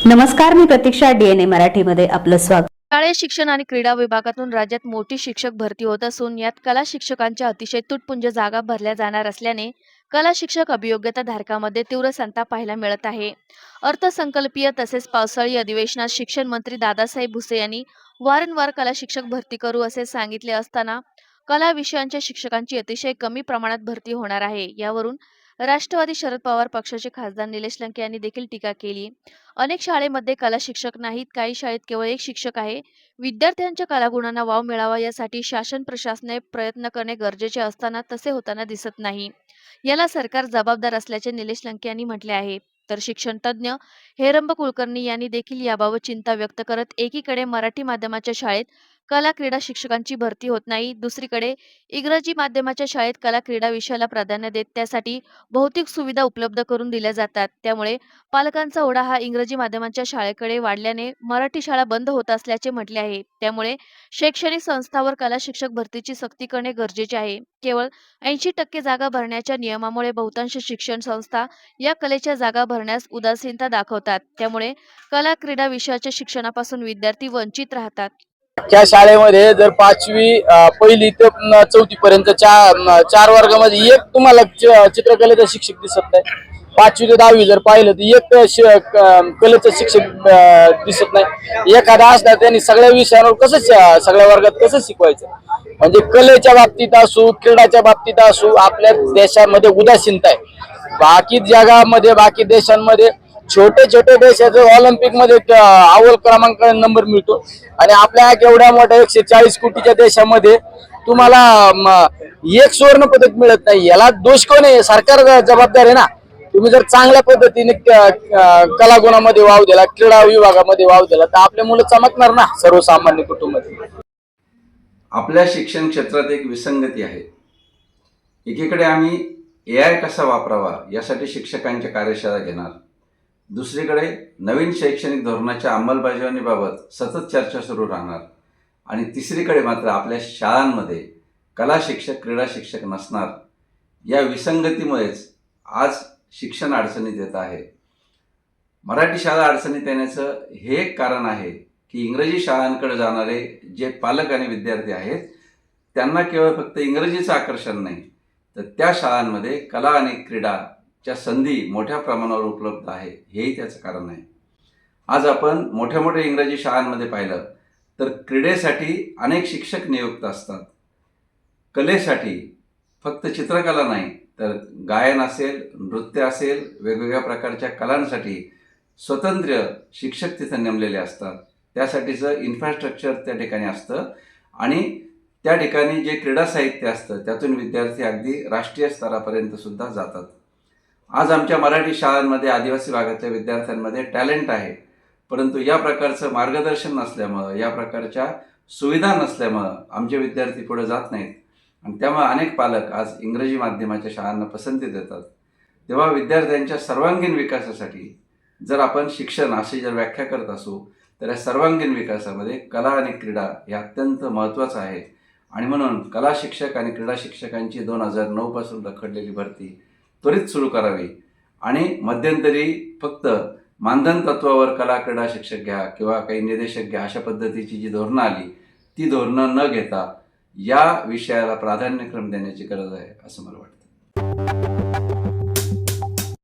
नमस्कार, मी प्रतीक्षा. DNA मराठीमध्ये आपलं स्वागत. शालेय शिक्षण आणि क्रीडा विभागातून राज्यात मोठी शिक्षक भरती होत असून यात कला शिक्षकांच्या अतिशय तुटपुंज जागा भरल्या जाणार असल्याने कला शिक्षक अभियोग्यता धारकामध्ये तीव्र संताप पाहायला मिळत आहे. अर्थसंकल्पीय तसेच पावसाळी अधिवेशनात शिक्षण मंत्री दादासाहेब भुसे यांनी वारंवार कला शिक्षक भरती करू असे सांगितले असताना कला विषयांच्या शिक्षकांची अतिशय कमी प्रमाणात भरती होणार आहे. यावरून राष्ट्रवादी शरद पवार पक्षाचे खासदार निलेश लंके यांनी देखील टीका केली. अनेक शाळेमध्ये कला शिक्षक नाहीत, काही शाळेत केवळ एक शिक्षक आहे. विद्यार्थ्यांच्या कलागुणांना वाव मिळावा यासाठी शासन प्रशासनाने प्रयत्न करणे गरजेचे असताना तसे होताना दिसत नाही. याला सरकार जबाबदार असल्याचे निलेश लंके यांनी म्हटले आहे. तर शिक्षण तज्ज्ञ हेरंब कुलकर्णी यांनी देखील याबाबत चिंता व्यक्त करत एकीकडे मराठी माध्यमाच्या शाळेत कला क्रीडा शिक्षकांची भरती होत नाही, दुसरीकडे इंग्रजी माध्यमाच्या शाळेत कला क्रीडा विषयाला प्राधान्य देत त्यासाठी भौतिक सुविधा उपलब्ध करून दिल्या जातात. त्यामुळे पालकांचा ओढा हा इंग्रजी माध्यमाच्या शाळेकडे वाढल्याने मराठी शाळा बंद होत असल्याचे म्हटले आहे. त्यामुळे शैक्षणिक संस्थांवर कला शिक्षक भरतीची सक्ती करणे गरजेचे आहे. केवळ 80% जागा भरण्याच्या नियमामुळे बहुतांश शिक्षण संस्था या कलेच्या जागा भरण्यास उदासीनता दाखवतात. त्यामुळे कला क्रीडा विषयाच्या शिक्षणापासून विद्यार्थी वंचित राहतात. त्या शाळेमध्ये जर पाचवी पहिली ते चौथी पर्यंत चार वर्गामध्ये एक तुम्हाला चित्रकलेचा शिक्षक दिसत नाही. 5वी ते 10वी जर पाहिलं तर एक कलेचं शिक्षक दिसत नाही. एखादा असला त्यांनी सगळ्या विषयांवर कसं सगळ्या वर्गात कसं शिकवायचं. म्हणजे कलेच्या बाबतीत असू, क्रीडाच्या बाबतीत असू, आपल्या देशामध्ये उदासीनता आहे. बाकी जगामध्ये, बाकी देशांमध्ये छोटे छोटे देशाचं ऑलिम्पिक मध्ये अव्वल क्रमांकाने नंबर मिळतो आणि आपल्या एवढ्या मोठ्या 140 कोटीच्या देशामध्ये तुम्हाला एक सुवर्ण पदक मिळत नाही. याला दोष कोण आहे? सरकार जबाबदार आहे ना. तुम्ही जर चांगल्या पद्धतीने कलागुणामध्ये वाव दिला, क्रीडा विभागामध्ये वाव दिला तर आपले मुलं चमकणार ना सर्वसामान्य कुटुंबातील. आपल्या शिक्षण क्षेत्रात एक विसंगती आहे. एकीकडे आम्ही AI कसा वापरावा यासाठी शिक्षकांच्या कार्यशाळा घेणार, दुसरीकडे नवीन शैक्षणिक धोरणाच्या अंमलबजावणीबाबत सतत चर्चा सुरू राहणार आणि तिसरीकडे मात्र आपल्या शाळांमध्ये कला शिक्षक क्रीडा शिक्षक नसणार. या विसंगतीमुळेच आज शिक्षण अडचणीत येत आहे. मराठी शाळा अडचणीत येण्याचं हे एक कारण आहे की इंग्रजी शाळांकडे जाणारे जे पालक आणि विद्यार्थी आहेत त्यांना केवळ फक्त इंग्रजीचं आकर्षण नाही तर त्या शाळांमध्ये कला आणि क्रीडाच्या संधी मोठ्या प्रमाणावर उपलब्ध आहे, हेही त्याचं कारण आहे. आज आपण मोठ्या मोठ्या इंग्रजी शाळांमध्ये पाहिलं तर क्रीडेसाठी अनेक शिक्षक नियुक्त असतात. कलेसाठी फक्त चित्रकला नाही तर गायन असेल, नृत्य असेल, वेगवेगळ्या प्रकारच्या कलांसाठी स्वतंत्र शिक्षक तिथं नेमलेले असतात. त्यासाठीचं इन्फ्रास्ट्रक्चर त्या ठिकाणी असतं आणि त्या ठिकाणी जे क्रीडा साहित्य असतं त्यातून विद्यार्थी अगदी राष्ट्रीय स्तरापर्यंत सुद्धा जातात. आज आमच्या मराठी शाळांमध्ये आदिवासी भागातल्या विद्यार्थ्यांमध्ये टॅलेंट आहे, परंतु या प्रकारचं मार्गदर्शन नसल्यामुळं, या प्रकारच्या सुविधा नसल्यामुळं आमचे विद्यार्थी पुढे जात नाहीत आणि त्यामुळे अनेक पालक आज इंग्रजी माध्यमाच्या शाळांना पसंती देतात. तेव्हा विद्यार्थ्यांच्या सर्वांगीण विकासासाठी जर आपण शिक्षण अशी जर व्याख्या करत असू तर या सर्वांगीण विकासामध्ये कला आणि क्रीडा हे अत्यंत महत्त्वाचं आहे आणि म्हणून कला शिक्षक आणि क्रीडा शिक्षकांची 2009 पासून रखडलेली भरती त्वरित सुरू करावी आणि मध्यंतरी फक्त मानधन तत्वावर कला क्रीडा शिक्षक घ्या किंवा काही निर्देशक घ्या अशा पद्धतीची जी धोरणं आली ती धोरणं न घेता या विषयाला प्राधान्यक्रम देण्याची गरज आहे असं मला वाटतं.